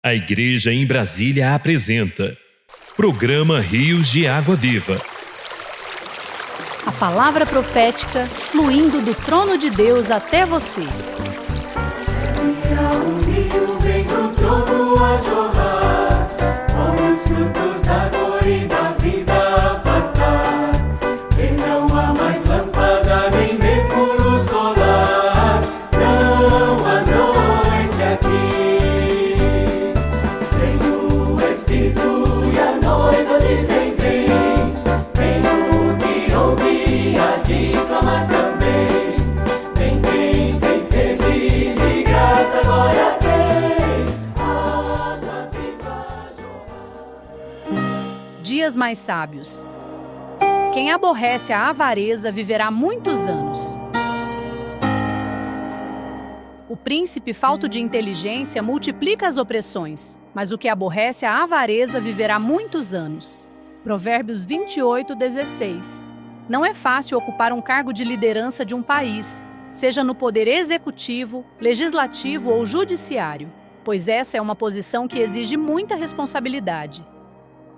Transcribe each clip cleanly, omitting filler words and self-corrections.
A Igreja em Brasília apresenta Programa Rios de Água Viva. A palavra profética fluindo do trono de Deus até você. Um rio vem do trono a jorrar, como os frutos da dor e da vida a fartar. E não há mais lâmpada, nem mesmo luz solar, não há noite aqui. Vem o Espírito e a noiva dizem vem, vem o que ouve a de clamar também. Vem quem tem sede de graça, agora tem água viva jorrar. Dias mais sábios. Quem aborrece a avareza viverá muitos anos. O príncipe falto de inteligência multiplica as opressões, mas o que aborrece a avareza viverá muitos anos. Provérbios 28:16. Não é fácil ocupar um cargo de liderança de um país, seja no poder executivo, legislativo ou judiciário, pois essa é uma posição que exige muita responsabilidade.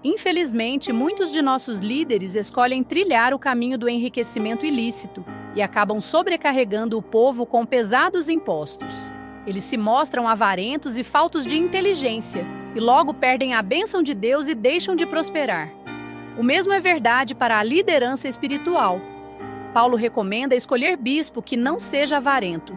Infelizmente, muitos de nossos líderes escolhem trilhar o caminho do enriquecimento ilícito e acabam sobrecarregando o povo com pesados impostos. Eles se mostram avarentos e faltos de inteligência e logo perdem a bênção de Deus e deixam de prosperar. O mesmo é verdade para a liderança espiritual. Paulo recomenda escolher bispo que não seja avarento.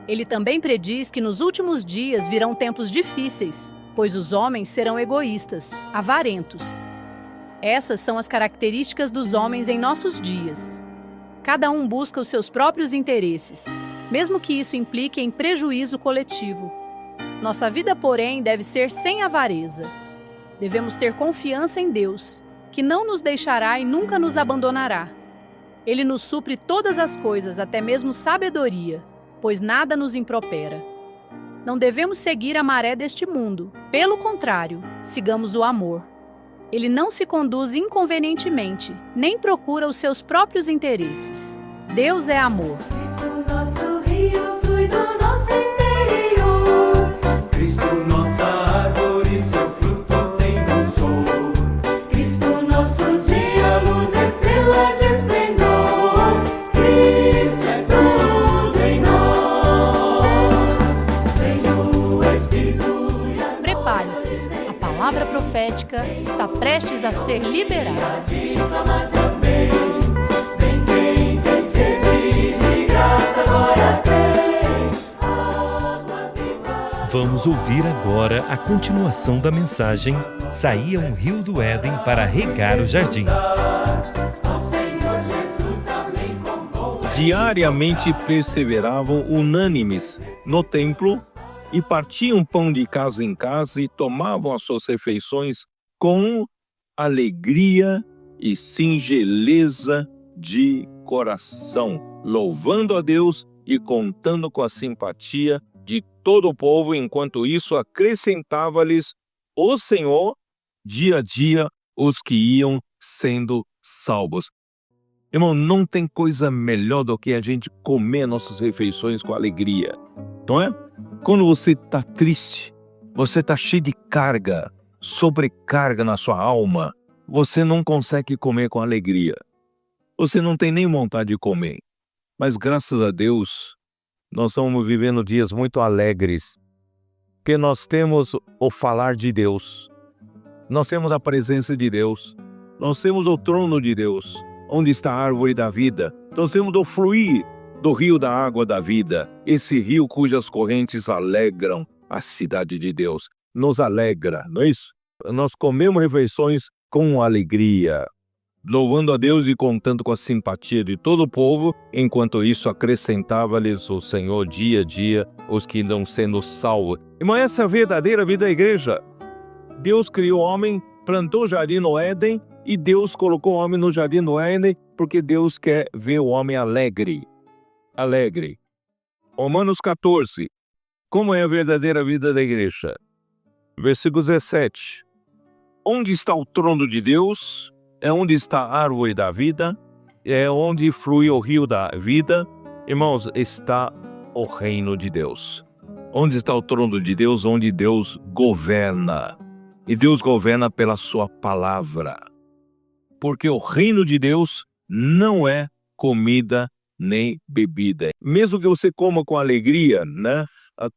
Ele também prediz que nos últimos dias virão tempos difíceis, pois os homens serão egoístas, avarentos. Essas são as características dos homens em nossos dias. Cada um busca os seus próprios interesses, mesmo que isso implique em prejuízo coletivo. Nossa vida, porém, deve ser sem avareza. Devemos ter confiança em Deus, que não nos deixará e nunca nos abandonará. Ele nos supre todas as coisas, até mesmo sabedoria, pois nada nos impropera. Não devemos seguir a maré deste mundo. Pelo contrário, sigamos o amor. Ele não se conduz inconvenientemente, nem procura os seus próprios interesses. Deus é amor. Cristo, nosso rio, flui do nosso interior. Cristo, nossa árvore, seu fruto tem no sol. Cristo, nosso dia, luz, estrela de esplendor. Cristo é tudo em nós. Vem o Espírito e a Prepare-se, a palavra profética está prestes a ser liberada. de clamar também. Vem quem tem sede de graça, agora tem água viva. Vamos ouvir agora a continuação da mensagem Saía um rio do Éden para regar o jardim. Ao Senhor Jesus, amém, com bom Diariamente perseveravam unânimes no templo e partiam pão de casa em casa e tomavam as suas refeições com alegria e singeleza de coração, louvando a Deus e contando com a simpatia de todo o povo. Enquanto isso, acrescentava-lhes o Senhor dia a dia os que iam sendo salvos. Irmão, não tem coisa melhor do que a gente comer nossas refeições com alegria, não é? Quando você está triste, você está cheio de carga, sobrecarga na sua alma, você não consegue comer com alegria. Você não tem nem vontade de comer. Mas graças a Deus, nós estamos vivendo dias muito alegres, porque nós temos o falar de Deus, nós temos a presença de Deus, nós temos o trono de Deus, onde está a árvore da vida, nós temos o fluir do rio da água da vida, esse rio cujas correntes alegram a cidade de Deus, nos alegra, não é isso? Nós comemos refeições com alegria, louvando a Deus e contando com a simpatia de todo o povo. Enquanto isso, acrescentava-lhes o Senhor dia a dia os que iam sendo salvos. Irmão, essa é a verdadeira vida da igreja. Deus criou o homem, plantou o jardim no Éden, e Deus colocou o homem no jardim do Éden porque Deus quer ver o homem alegre. Alegre. Romanos 14. Como é a verdadeira vida da igreja? Versículo 17. Onde está o trono de Deus? É onde está a árvore da vida? É onde flui o rio da vida? Irmãos, está o reino de Deus. Onde está o trono de Deus? Onde Deus governa. E Deus governa pela sua palavra. Porque o reino de Deus não é comida nem bebida. Mesmo que você coma com alegria, né?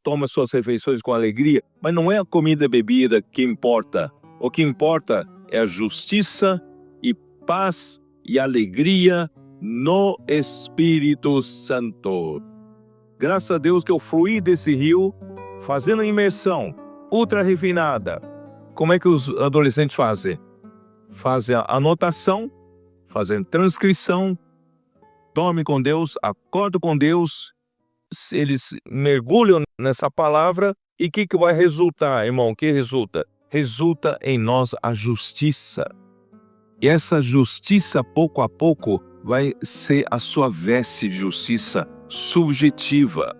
Toma suas refeições com alegria, mas não é a comida e bebida que importa. O que importa é a justiça e paz e alegria no Espírito Santo. Graças a Deus que eu fluí desse rio fazendo imersão ultra refinada. Como é que os adolescentes fazem? Fazem a anotação, fazem transcrição, dormem com Deus, acordam com Deus, eles mergulham nessa palavra e o que vai resultar, irmão? O que resulta? Resulta em nós a justiça. E essa justiça, pouco a pouco, vai ser a sua veste de justiça subjetiva.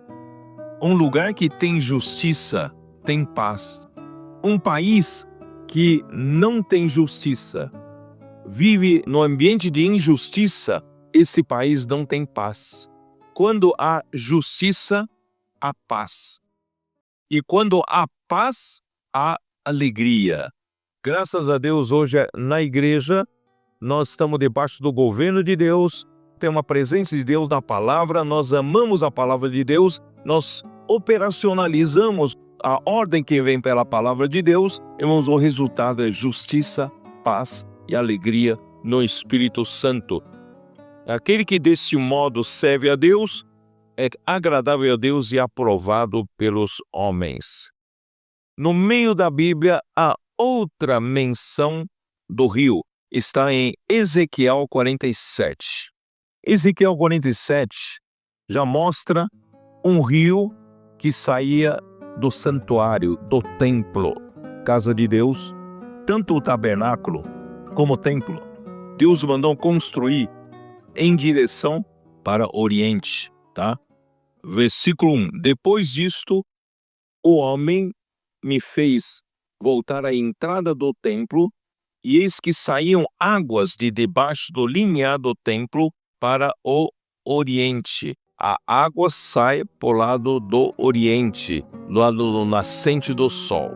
Um lugar que tem justiça, tem paz. Um país que não tem justiça, vive no ambiente de injustiça, esse país não tem paz. Quando há justiça, há paz. E quando há paz, há alegria. Graças a Deus, hoje na igreja, nós estamos debaixo do governo de Deus, tem uma presença de Deus na palavra, nós amamos a palavra de Deus, nós operacionalizamos a ordem que vem pela palavra de Deus, irmãos, o resultado é justiça, paz e alegria no Espírito Santo. Aquele que desse modo serve a Deus é agradável a Deus e aprovado pelos homens. No meio da Bíblia, há outra menção do rio. Está em Ezequiel 47. Ezequiel 47 já mostra um rio que saía do santuário, do templo, casa de Deus, tanto o tabernáculo como o templo. Deus mandou construir em direção para o Oriente, tá? Versículo 1. Depois disto, o homem me fez voltar à entrada do templo, e eis que saíam águas de debaixo do limiar do templo para o Oriente. A água sai por lado do Oriente, do lado do nascente do sol.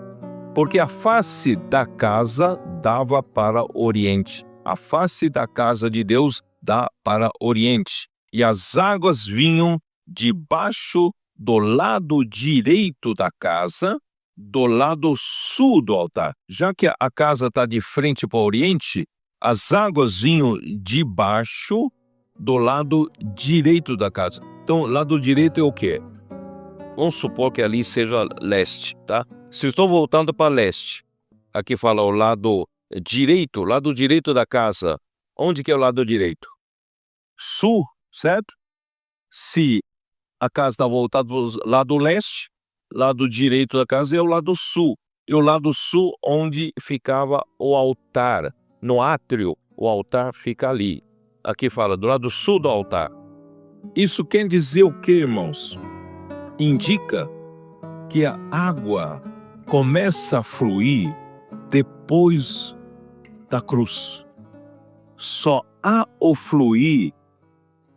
Porque a face da casa dava para o Oriente. A face da casa de Deus dá para o Oriente. E as águas vinham debaixo do lado direito da casa, do lado sul do altar. Já que a casa está de frente para o Oriente, as águas vinham debaixo do lado direito da casa. Então, lado direito é o quê? Vamos supor que ali seja leste, tá? Se eu estou voltando para leste, aqui fala o lado direito da casa. Onde que é o lado direito? Sul, certo? Se a casa está voltada para o lado leste, lado direito da casa é o lado sul. E o lado sul onde ficava o altar. No átrio, o altar fica ali. Aqui fala do lado sul do altar. Isso quer dizer o que, irmãos? Indica que a água começa a fluir depois da cruz. Só há o fluir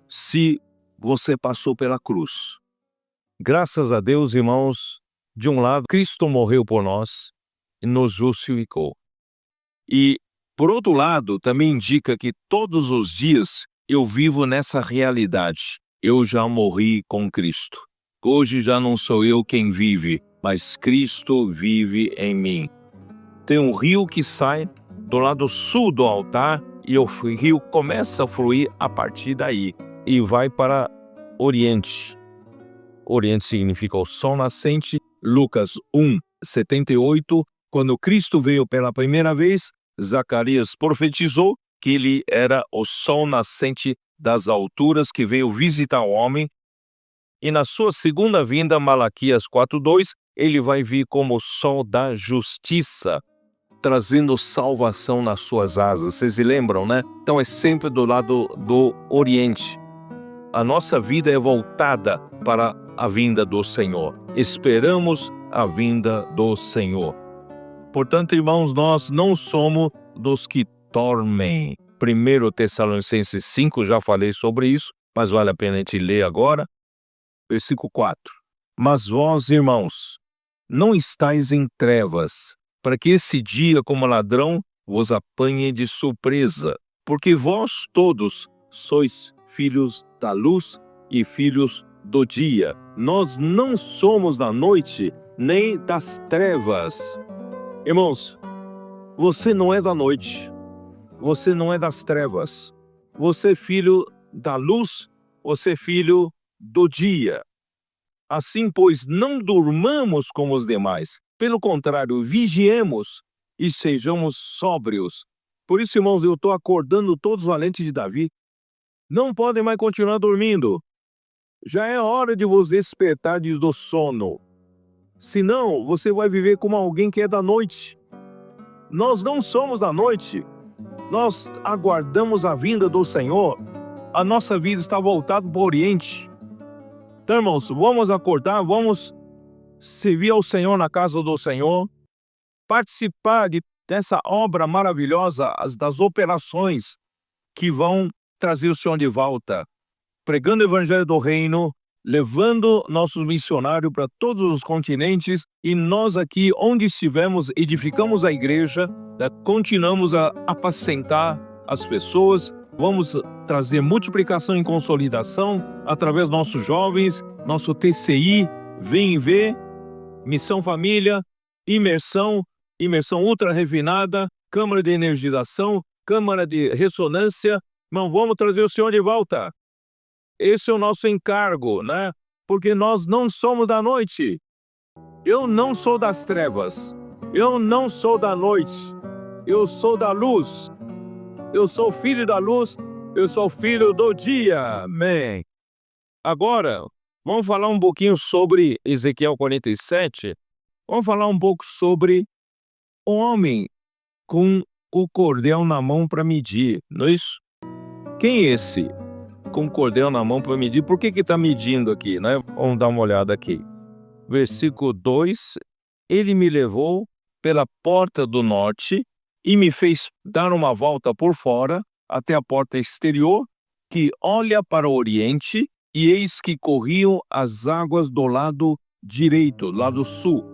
se você passou pela cruz. Graças a Deus, irmãos, de um lado, Cristo morreu por nós e nos justificou. E, por outro lado, também indica que todos os dias eu vivo nessa realidade. Eu já morri com Cristo. Hoje já não sou eu quem vive, mas Cristo vive em mim. Tem um rio que sai do lado sul do altar e o rio começa a fluir a partir daí e vai para Oriente. Oriente significa o sol nascente. Lucas 1:78, quando Cristo veio pela primeira vez, Zacarias profetizou que ele era o sol nascente das alturas que veio visitar o homem. E na sua segunda vinda, Malaquias 4:2, ele vai vir como o sol da justiça, trazendo salvação nas suas asas. Vocês se lembram, né? Então é sempre do lado do Oriente. A nossa vida é voltada para a vinda do Senhor. Esperamos a vinda do Senhor. Portanto, irmãos, nós não somos dos que dormem. 1 Tessalonicenses 5, já falei sobre isso, mas vale a pena a gente ler agora. Versículo 4. Mas vós, irmãos, não estáis em trevas, para que esse dia, como ladrão, vos apanhe de surpresa. Porque vós todos sois filhos da luz e filhos do dia. Nós não somos da noite, nem das trevas. Irmãos, você não é da noite, você não é das trevas. Você é filho da luz, você é filho do dia. Assim, pois, não durmamos como os demais. Pelo contrário, vigiemos e sejamos sóbrios. Por isso, irmãos, eu estou acordando todos os valentes de Davi. Não podem mais continuar dormindo. Já é hora de vos despertardes do sono. Senão, você vai viver como alguém que é da noite. Nós não somos da noite. Nós aguardamos a vinda do Senhor. A nossa vida está voltada para o Oriente. Então, irmãos, vamos acordar, vamos servir ao Senhor na casa do Senhor, participar dessa obra maravilhosa, das operações que vão trazer o Senhor de volta, pregando o Evangelho do Reino, levando nossos missionários para todos os continentes, e nós aqui, onde estivermos, edificamos a igreja, continuamos a apacentar as pessoas. Vamos trazer multiplicação e consolidação através dos nossos jovens, nosso TCI, Vem Ver, Missão Família, imersão ultra refinada, câmara de energização, câmara de ressonância. Não vamos trazer o Senhor de volta. Esse é o nosso encargo, né? Porque nós não somos da noite. Eu não sou das trevas. Eu não sou da noite. Eu sou da luz. Eu sou filho da luz, eu sou filho do dia. Amém. Agora, vamos falar um pouquinho sobre Ezequiel 47. Vamos falar um pouco sobre o homem com o cordel na mão para medir, não é isso? Quem é esse com o cordel na mão para medir? Por que está medindo aqui, né? Vamos dar uma olhada aqui. Versículo 2. Ele me levou pela porta do norte e me fez dar uma volta por fora até a porta exterior, que olha para o oriente, e eis que corriam as águas do lado direito, lado sul.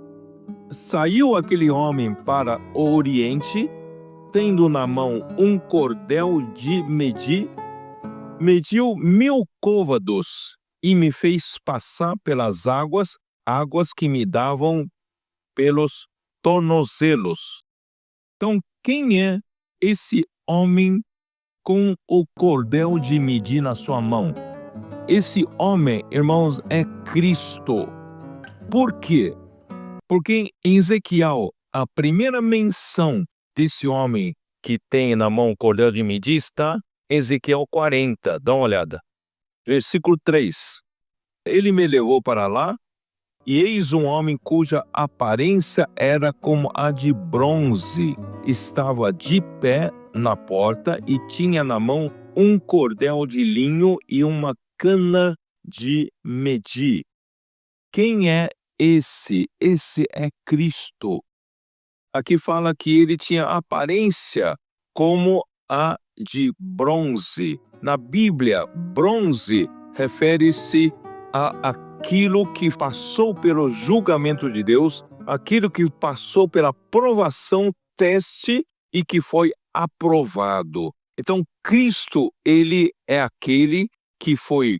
Saiu aquele homem para o oriente, tendo na mão um cordel de medir, mediu 1000 côvados, e me fez passar pelas águas que me davam pelos tornozelos. Então, quem é esse homem com o cordel de medir na sua mão? Esse homem, irmãos, é Cristo. Por quê? Porque em Ezequiel, a primeira menção desse homem que tem na mão o cordel de medir está em Ezequiel 40. Dá uma olhada. Versículo 3. Ele me levou para lá, e eis um homem cuja aparência era como a de bronze. Estava de pé na porta e tinha na mão um cordel de linho e uma cana de medir. Quem é esse? Esse é Cristo. Aqui fala que ele tinha aparência como a de bronze. Na Bíblia, bronze refere-se a aquilo que passou pelo julgamento de Deus, aquilo que passou pela provação, teste e que foi aprovado. Então, Cristo, ele é aquele que foi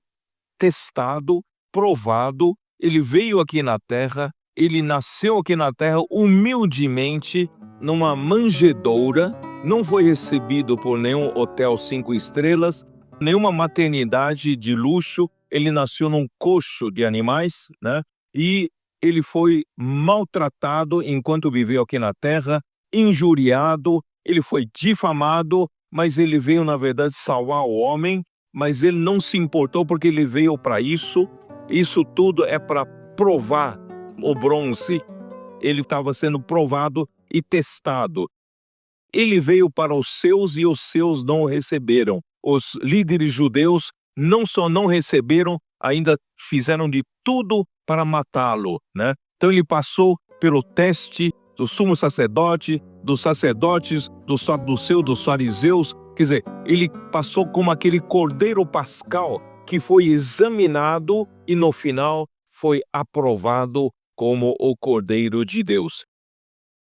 testado, provado, ele veio aqui na terra, ele nasceu aqui na terra humildemente, numa manjedoura, não foi recebido por nenhum hotel 5 estrelas, nenhuma maternidade de luxo. Ele nasceu num coxo de animais, né? E ele foi maltratado enquanto viveu aqui na terra, injuriado, ele foi difamado, mas ele veio, na verdade, salvar o homem, mas ele não se importou porque ele veio para isso. Isso tudo é para provar o bronze. Ele estava sendo provado e testado. Ele veio para os seus e os seus não o receberam. Os líderes judeus não só não receberam, ainda fizeram de tudo para matá-lo, né? Então ele passou pelo teste do sumo sacerdote, dos sacerdotes, dos saduceus, dos fariseus. Quer dizer, ele passou como aquele cordeiro pascal que foi examinado e no final foi aprovado como o Cordeiro de Deus.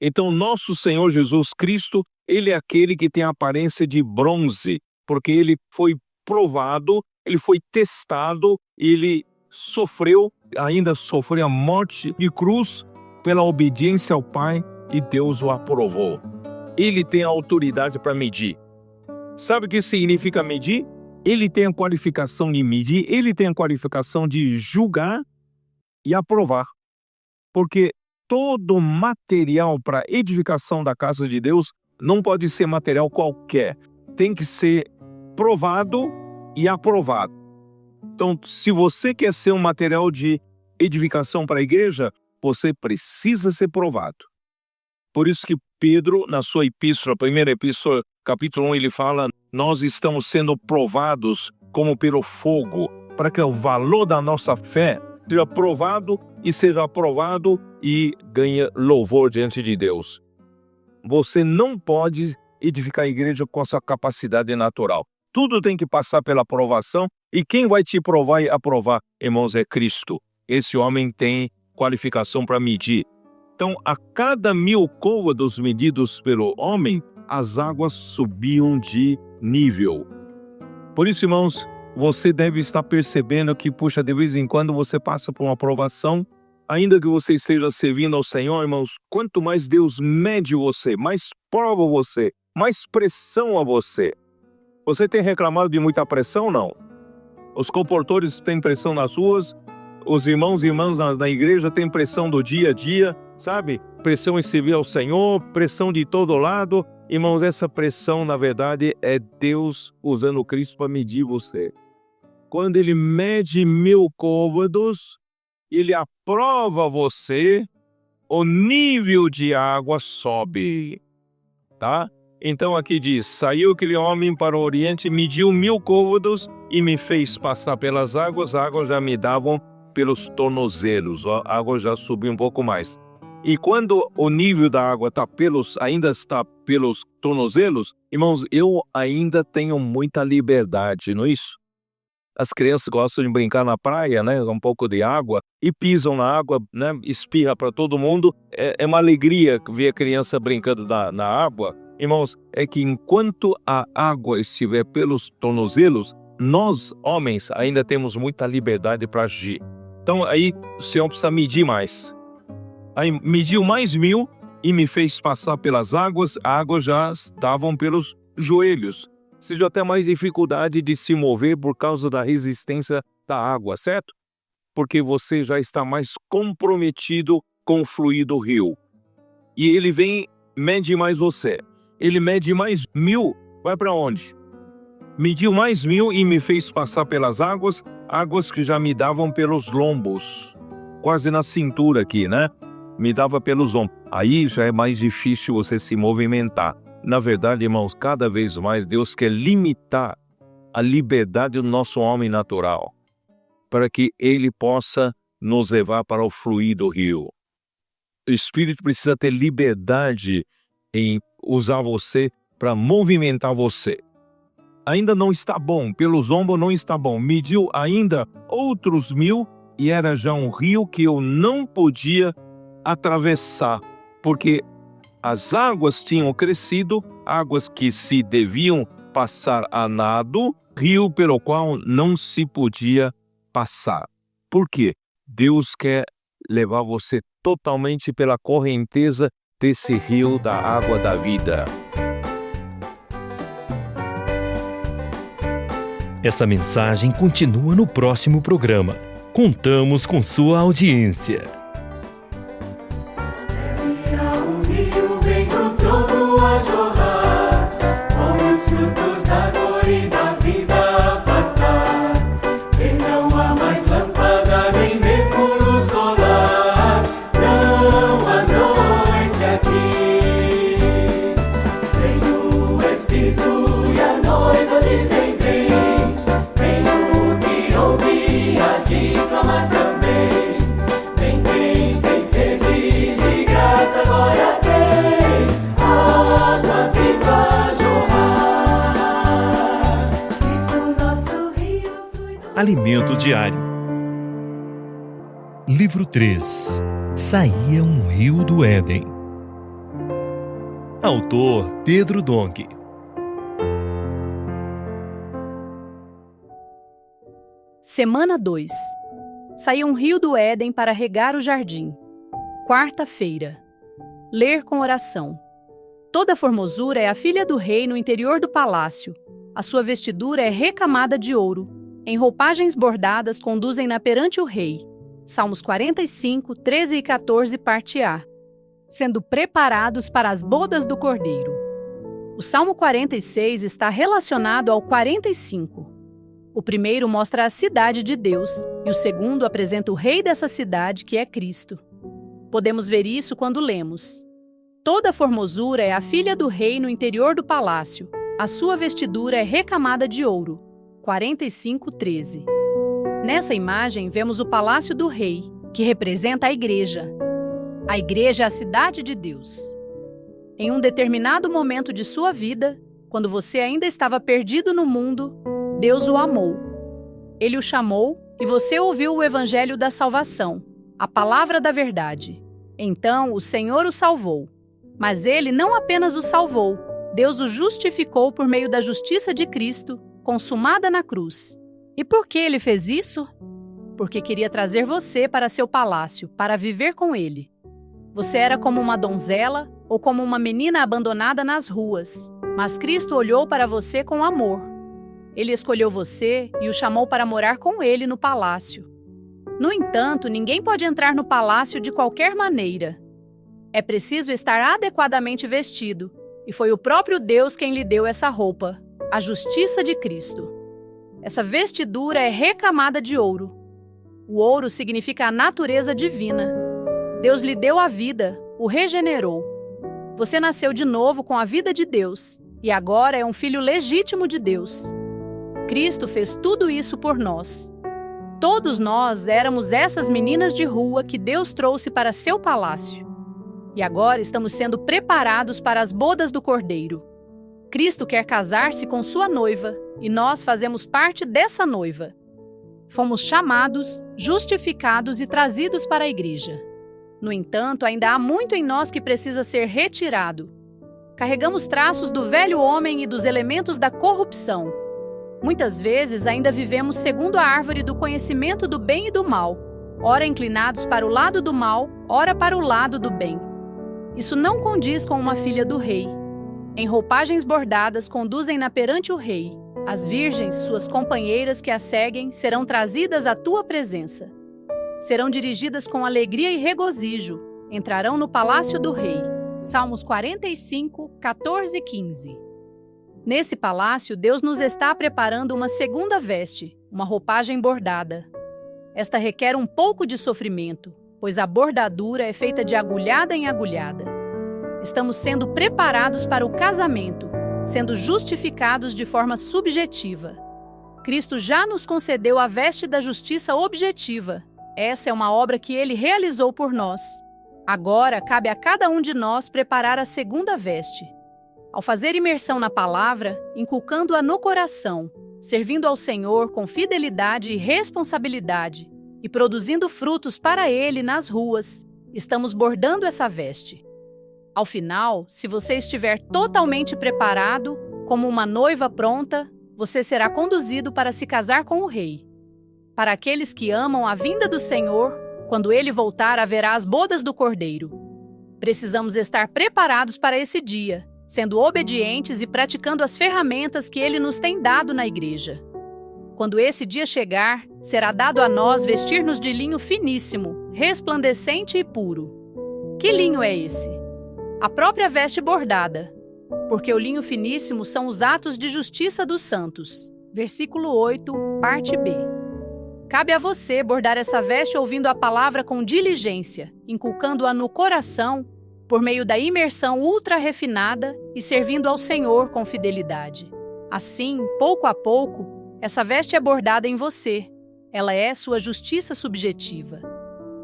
Então, nosso Senhor Jesus Cristo, ele é aquele que tem a aparência de bronze, porque ele foi provado, ele foi testado, ele ainda sofreu a morte de cruz pela obediência ao Pai, e Deus o aprovou. Ele tem a autoridade para medir. Sabe o que significa medir? Ele tem a qualificação de medir, ele tem a qualificação de julgar e aprovar. Porque todo material para edificação da casa de Deus não pode ser material qualquer. Tem que ser provado e aprovado. Então, se você quer ser um material de edificação para a igreja, você precisa ser provado. Por isso que Pedro, na sua epístola, primeira epístola, capítulo 1, ele fala: nós estamos sendo provados como pelo fogo, para que o valor da nossa fé seja provado e seja aprovado e ganhe louvor diante de Deus. Você não pode edificar a igreja com a sua capacidade natural. Tudo tem que passar pela aprovação, e quem vai te provar e aprovar, irmãos, é Cristo. Esse homem tem qualificação para medir. Então, a cada 1000 côvados medidos pelo homem, as águas subiam de nível. Por isso, irmãos, você deve estar percebendo que, puxa, de vez em quando você passa por uma aprovação, ainda que você esteja servindo ao Senhor, irmãos, quanto mais Deus mede você, mais prova você, mais pressão a você. Você tem reclamado de muita pressão, não? Os comportores têm pressão nas ruas, os irmãos e irmãs na igreja têm pressão do dia a dia, sabe? Pressão em servir ao Senhor, pressão de todo lado. Irmãos, essa pressão, na verdade, é Deus usando Cristo para medir você. Quando Ele mede 1000 côvados, Ele aprova você, o nível de água sobe, tá? Então aqui diz: saiu aquele homem para o oriente, mediu 1000 côvados e me fez passar pelas águas. As águas já me davam pelos tornozelos, a água já subiu um pouco mais. E quando o nível da água ainda está pelos tornozelos, irmãos, eu ainda tenho muita liberdade, não é isso? As crianças gostam de brincar na praia, né? Um pouco de água, e pisam na água, né? Espirra para todo mundo. É uma alegria ver a criança brincando na água. Irmãos, é que enquanto a água estiver pelos tornozelos, nós, homens, ainda temos muita liberdade para agir. Então aí o Senhor precisa medir mais. Aí mediu mais 1000 e me fez passar pelas águas. As águas já estavam pelos joelhos. Seja até mais dificuldade de se mover por causa da resistência da água, certo? Porque você já está mais comprometido com o fluir do rio. E ele mede mais você. Ele mede mais 1000, vai para onde? Mediu mais 1000 e me fez passar pelas águas que já me davam pelos lombos, quase na cintura aqui, né? Me dava pelos ombros. Aí já é mais difícil você se movimentar. Na verdade, irmãos, cada vez mais Deus quer limitar a liberdade do nosso homem natural, para que ele possa nos levar para o fluir do rio. O Espírito precisa ter liberdade em usar você para movimentar você. Ainda não está bom, pelos ombros não está bom. Mediu ainda outros 1000 e era já um rio que eu não podia atravessar, porque as águas tinham crescido, águas que se deviam passar a nado, rio pelo qual não se podia passar. Por quê? Deus quer levar você totalmente pela correnteza desse rio da água da vida. Essa mensagem continua no próximo programa. Contamos com sua audiência. Um rio vem do trono a jorrar, com os frutos da dor e da vida a fartar. E não há mais lâmpada, nem mesmo luz solar, não há noite aqui. Vem o Espírito e a noiva dizem vem, vem o que ouve a de clamar também. Vem quem tem sede de graça, agora tem água viva jorrar. Cristo nosso rio flui do... Alimento diário. Livro 3. Saía um rio do Éden. Autor Pedro Dong. Semana 2. Saía um rio do Éden para regar o jardim. Quarta-feira. Ler com oração. Toda formosura é a filha do rei no interior do palácio. A sua vestidura é recamada de ouro. Em roupagens bordadas conduzem-na perante o rei. Salmos 45, 13 e 14, parte A. Sendo preparados para as bodas do Cordeiro. O Salmo 46 está relacionado ao 45. O primeiro mostra a cidade de Deus e o segundo apresenta o rei dessa cidade, que é Cristo. Podemos ver isso quando lemos: toda formosura é a filha do rei no interior do palácio. A sua vestidura é recamada de ouro. 45, 13. Nessa imagem, vemos o palácio do rei, que representa a igreja. A igreja é a cidade de Deus. Em um determinado momento de sua vida, quando você ainda estava perdido no mundo, Deus o amou. Ele o chamou e você ouviu o evangelho da salvação, a palavra da verdade. Então, o Senhor o salvou. Mas ele não apenas o salvou, Deus o justificou por meio da justiça de Cristo, consumada na cruz. E por que ele fez isso? Porque queria trazer você para seu palácio, para viver com ele. Você era como uma donzela ou como uma menina abandonada nas ruas, mas Cristo olhou para você com amor. Ele escolheu você e o chamou para morar com ele no palácio. No entanto, ninguém pode entrar no palácio de qualquer maneira. É preciso estar adequadamente vestido, e foi o próprio Deus quem lhe deu essa roupa, a justiça de Cristo. Essa vestidura é recamada de ouro. O ouro significa a natureza divina. Deus lhe deu a vida, o regenerou. Você nasceu de novo com a vida de Deus, e agora é um filho legítimo de Deus. Cristo fez tudo isso por nós. Todos nós éramos essas meninas de rua que Deus trouxe para seu palácio. E agora estamos sendo preparados para as bodas do Cordeiro. Cristo quer casar-se com sua noiva, e nós fazemos parte dessa noiva. Fomos chamados, justificados e trazidos para a igreja. No entanto, ainda há muito em nós que precisa ser retirado. Carregamos traços do velho homem e dos elementos da corrupção. Muitas vezes ainda vivemos segundo a árvore do conhecimento do bem e do mal, ora inclinados para o lado do mal, ora para o lado do bem. Isso não condiz com uma filha do rei. Em roupagens bordadas conduzem-na perante o rei. As virgens, suas companheiras que a seguem, serão trazidas à tua presença. Serão dirigidas com alegria e regozijo. Entrarão no palácio do rei. Salmos 45, 14 e 15. Nesse palácio, Deus nos está preparando uma segunda veste, uma roupagem bordada. Esta requer um pouco de sofrimento, pois a bordadura é feita de agulhada em agulhada. Estamos sendo preparados para o casamento, sendo justificados de forma subjetiva. Cristo já nos concedeu a veste da justiça objetiva. Essa é uma obra que ele realizou por nós. Agora, cabe a cada um de nós preparar a segunda veste. Ao fazer imersão na palavra, inculcando-a no coração, servindo ao Senhor com fidelidade e responsabilidade, e produzindo frutos para ele nas ruas, estamos bordando essa veste. Ao final, se você estiver totalmente preparado, como uma noiva pronta, você será conduzido para se casar com o rei. Para aqueles que amam a vinda do Senhor, quando ele voltar, haverá as bodas do Cordeiro. Precisamos estar preparados para esse dia, sendo obedientes e praticando as ferramentas que ele nos tem dado na igreja. Quando esse dia chegar, será dado a nós vestir-nos de linho finíssimo, resplandecente e puro. Que linho é esse? A própria veste bordada, porque o linho finíssimo são os atos de justiça dos santos. Versículo 8, parte B. Cabe a você bordar essa veste ouvindo a palavra com diligência, inculcando-a no coração, por meio da imersão ultra refinada e servindo ao Senhor com fidelidade. Assim, pouco a pouco, essa veste é bordada em você. Ela é sua justiça subjetiva.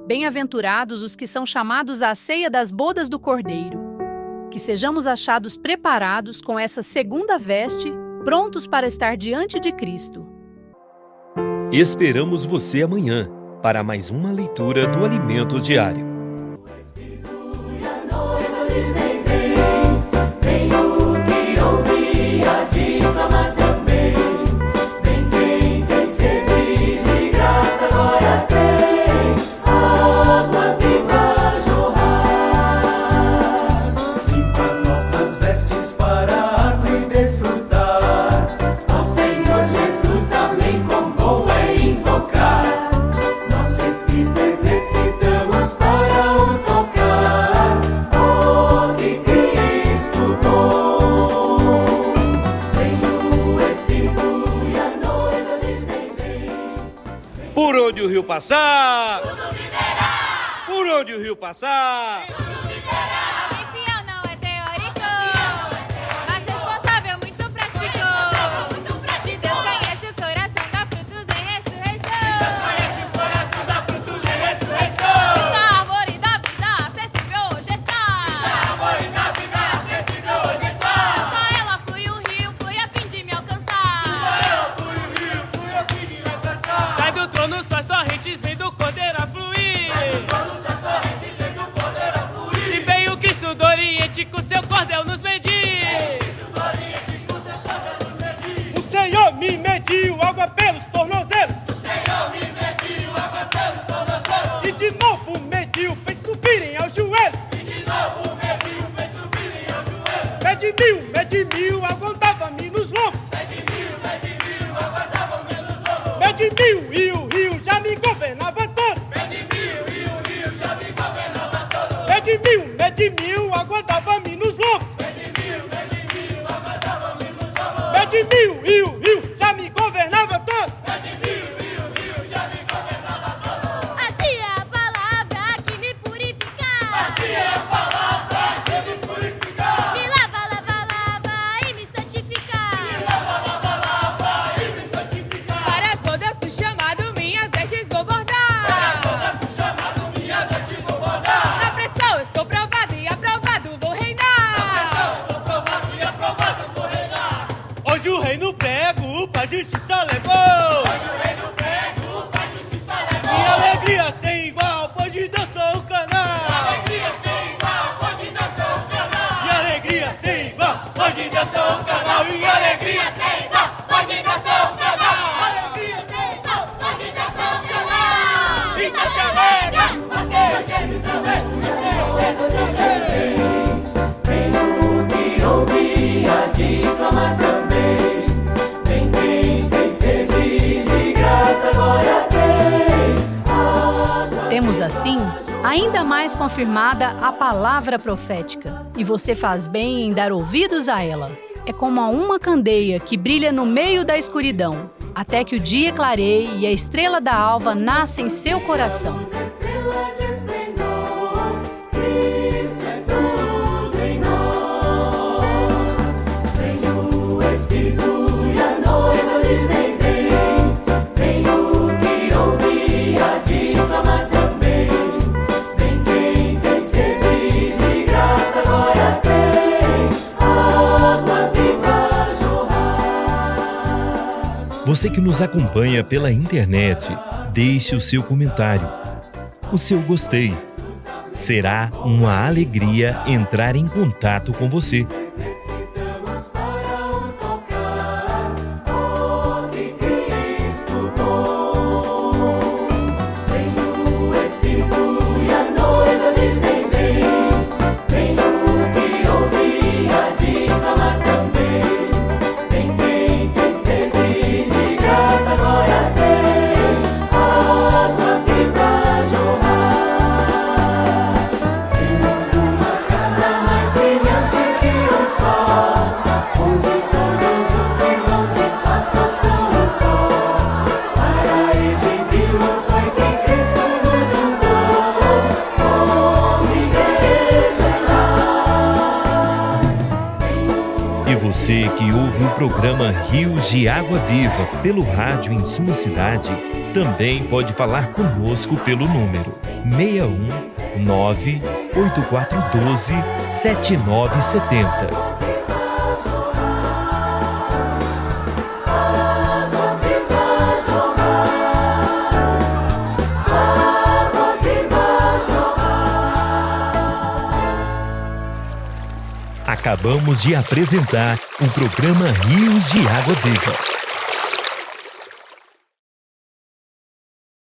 Bem-aventurados os que são chamados à ceia das bodas do Cordeiro. Que sejamos achados preparados com essa segunda veste, prontos para estar diante de Cristo. Esperamos você amanhã. para mais uma leitura do Alimento Diário. Vem o que ouvi, a de clamar também. Vem quem tem sede de graça, agora tem água viva jorrar. Limpa as nossas vestes para a árvore desfrutar. Ao Senhor Jesus, amém, quão bom é invocar. Nosso espírito exercitamos para o tocar. Oh, que Cristo bom. Vem o Espírito e a noiva dizem vem. Por onde o rio passar, por onde o rio passar. Alguém fiel não é teórico, mas responsável, muito prático. De Deus conhece o coração, dá frutos em ressurreição. Está a árvore da vida acessível hoje está. Junto a ela flui um rio, flui a fim de me alcançar. Sai do trono, suas torrentes vem do Cordeiro a fluir. Se veio o Cristo do Oriente com seu cordel nos medir. O Senhor me mediu água pelos tornozelos. E de novo mediu, fez subirem aos joelhos. Mede mil, aguentava-me nos lombos. Mede mil e o rio já me governava todo. Mede mil, aguentava-me nos lombos. Mede mil e o rio já me governava todo. Assim é a palavra que me purifica. Me lava, lava, lava e me santifica. Para as bodas fui chamado, minhas vestes vou bordar. Na pressão eu sou provado e aprovado vou reinar. Hoje o reino prego, pra justiça levou. Minha alegria sem igual, pois de Deus sou o canal. Minha alegria sem igual, pois de Deus sou o canal. Minha alegria sem igual, pois de Deus sou o canal. Então se alegra, você também. Vem o que ouvi, a de clamar também. Vem quem tem sede de graça, agora tem água. Temos assim ainda mais confirmada a palavra profética, e você faz bem em dar ouvidos a ela. É como a uma candeia que brilha no meio da escuridão, até que o dia clareie e a estrela da alva nasça em seu coração. Estrela de esplendor, Cristo é tudo em nós. Vem o Espírito e a noiva dizem vem. Vem o que ouvi, a de clamar também. Vem quem tem sede de graça, agora tem água viva jorrar. Você que nos acompanha pela internet, deixe o seu comentário, o seu gostei. Será uma alegria entrar em contato com você. Exercitamos para o tocar. Oh, que Cristo bom. Vem o Espírito e a noiva dizem vem. Vem o que ouvi, a de clamar também. Vem quem tem sede de graça, agora tem água viva jorrar. Temos uma casa mais brilhante que o sol, onde todos os irmãos de fato são um só. Para exibir-lo foi que Cristo nos juntou, como igreja lá. E você que ouve o programa Rios de Água Viva pelo rádio em sua cidade, também pode falar conosco pelo número 61 98412 7970. Água viva jorrar. Acabamos de apresentar o programa Rios de Água Viva.